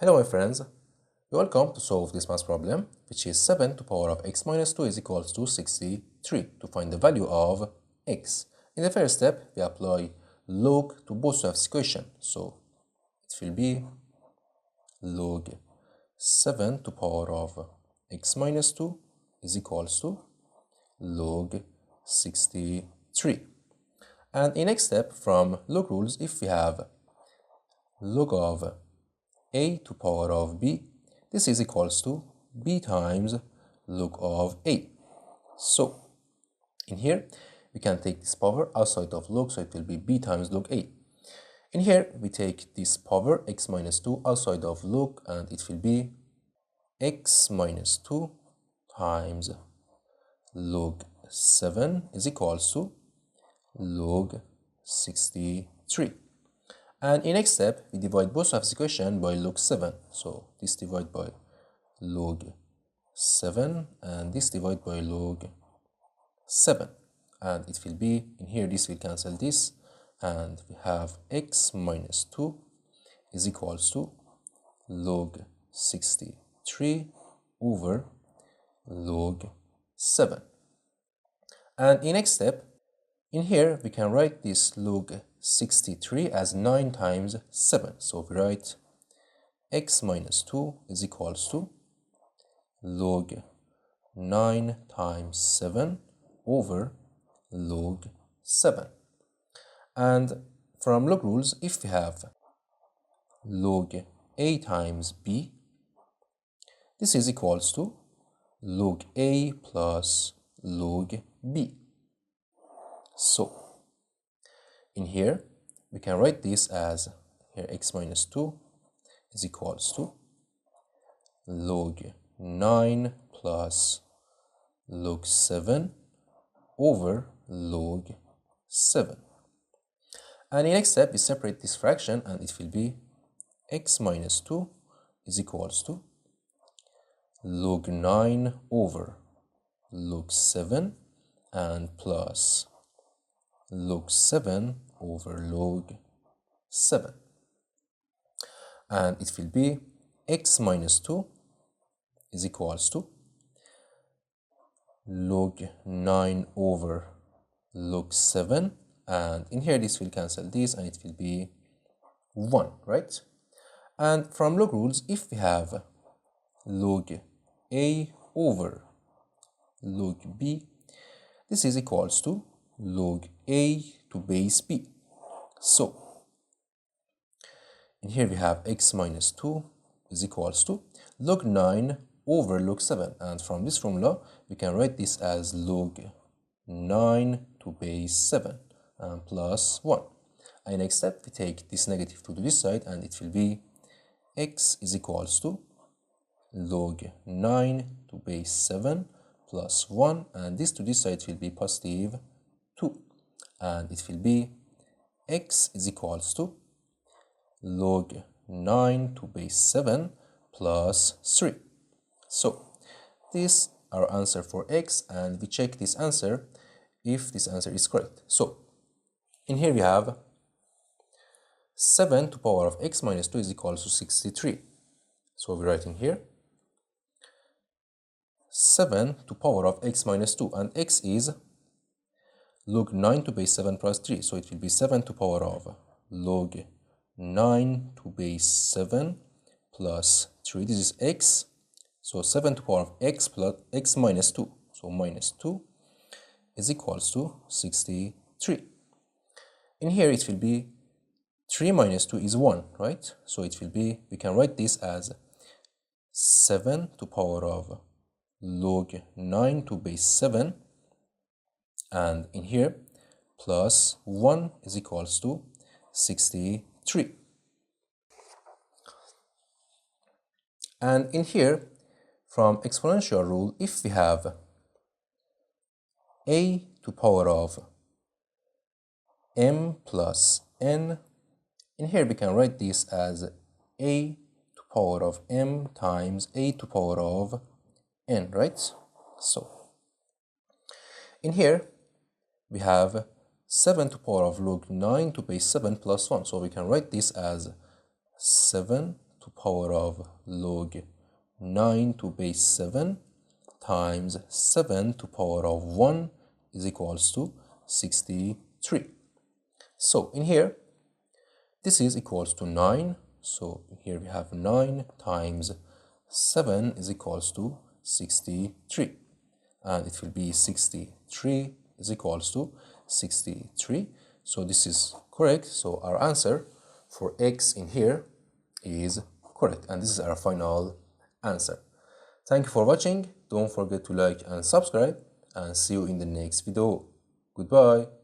Hello my friends, welcome to solve this math problem, which is 7 to the power of x minus 2 is equals to 63 to find the value of x. In the first step, we apply log to both sides of the equation, so it will be log 7 to the power of x minus 2 is equals to log 63. And in next step, from log rules, if we have log of a to power of b, this is equals to b times log of a. So in here we can take this power outside of log, so it will be b times log a. In here we take this power x minus 2 outside of log, and it will be x minus 2 times log 7 is equals to log 63. And in next step, we divide both sides of the equation by log 7. So this divide by log 7 and this divide by log 7. And it will be, in here this will cancel this, and we have x minus 2 is equals to log 63 over log 7. And in next step, in here we can write this log 63 as 9 times 7. So we write x minus 2 is equals to log 9 times 7 over log 7. And from log rules, if we have log a times b, this is equals to log a plus log b. So in here we can write this as here x minus 2 is equals to log 9 plus log 7 over log 7. And in next step we separate this fraction, and it will be x minus 2 is equals to log 9 over log 7 and plus log 7 over log 7. And it will be x minus 2 is equals to log 9 over log 7, and in here this will cancel this and it will be 1, right? And from log rules, if we have log a over log b, this is equals to log a to base b. So in here we have x minus 2 is equals to log 9 over log 7, and from this formula we can write this as log 9 to base 7 and plus 1. And next step we take this negative to this side, and it will be x is equals to log 9 to base 7 plus 1, and this to this side will be positive 2, and it will be x is equals to log 9 to base 7 plus 3. So this is our answer for x, and we check this answer if this answer is correct. So in here we have 7 to the power of x minus 2 is equals to 63. So we're writing here 7 to the power of x minus 2, and x is log 9 to base 7 plus 3, so it will be 7 to the power of log 9 to base 7 plus 3. This is x, so 7 to the power of x plus x minus 2, so minus 2 is equals to 63. In here it will be 3 minus 2 is 1, right? So it will be, we can write this as 7 to the power of log 9 to base 7, and in here plus 1 is equals to 63. And in here, from exponential rule, if we have a to the power of m plus n, in here we can write this as a to the power of m times a to the power of n, right? So in here we have 7 to the power of log 9 to base 7 plus 1, so we can write this as 7 to power of log 9 to base 7 times 7 to power of 1 is equals to 63. So in here, this is equals to 9. So here we have 9 times 7 is equals to 63. And it will be 63 is equals to 63. So this is correct. So our answer for x in here is correct. And this is our final answer. Thank you for watching. Don't forget to like and subscribe. And see you in the next video. Goodbye.